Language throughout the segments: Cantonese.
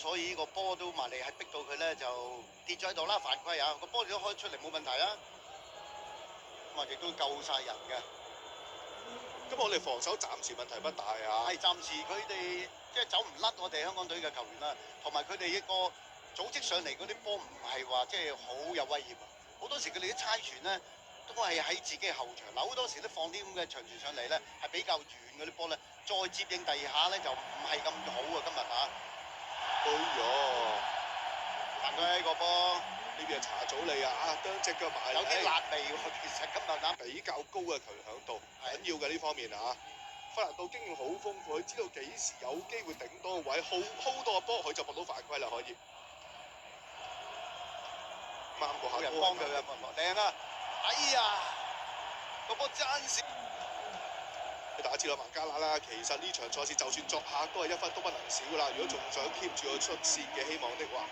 所以呢個波都埋嚟係逼到佢咧就跌咗喺度啦，犯規啊！個波都開出嚟冇問題啊，咁啊亦都夠晒人嘅。咁我哋防守暫時問題不大啊。係暫時佢哋即係走唔甩我哋香港隊嘅球員啦，同埋佢哋一個組織上嚟嗰啲波唔係話即係好有威脅啊！好多時佢哋啲猜傳咧都係喺自己後場，嗱好多時都放啲咁嘅長傳上嚟咧係比較遠嗰啲波咧，再接應第二下咧就唔係咁好啊！今日嚇，哎呀，犯規個波。呢邊係查祖利啊，將隻腳埋有啲辣味喎，其實今日啱比較高嘅球響度，緊要嘅呢方面啊。弗蘭道經驗好豐富，佢知道幾時有機會頂多個位 hold 多個波，佢就搏到犯規啦，可以。啱過下有人幫佢嘅，靚啊！哎呀，個波爭少。大家知道孟加拉啦，其實呢場賽事就算作客都係1分都不能少噶啦。如果仲想 keep 住個出線嘅希望的話，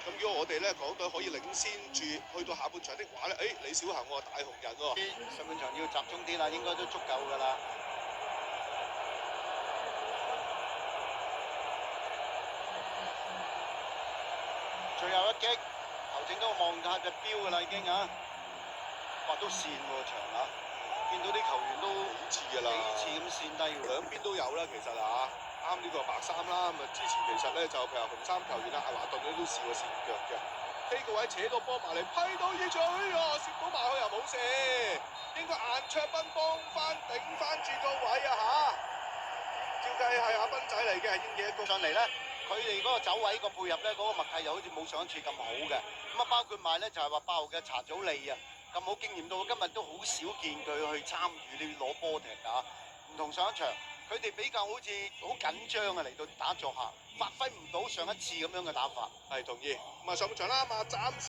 咁如果我哋咧港隊可以領先住去到下半場的話咧，李小恒喎大紅人喎，上半場要集中啲啦，應該都足夠噶啦。最後一擊，球證都望下隻錶噶啦已經啊，哇都跣喎場啊！見到啲球員都幾次噶啦，幾次咁跣低喎，兩邊都有啦，其實啊，啱呢個白衫啦，咁啊之前其實咧就譬如紅衫球員阿華頓咧都試過跣腳嘅，呢個位扯個波埋嚟批到熱嘴啊，攝到埋去又冇射，應該顏卓斌幫翻頂翻住個位啊嚇，照計係阿斌仔嚟嘅，應嘢一個上嚟咧。佢哋嗰個走位個配合咧，嗰個默契又好似冇上一次咁好嘅。咁啊，包括埋咧就係話8號嘅查祖利啊，咁好經驗到今日都好少見佢去參與呢攞波踢啊。唔同上一場，佢哋比較好似好緊張啊嚟到打作客，發揮唔到上一次咁樣嘅打法。係同意。咁啊上半場啦，暫時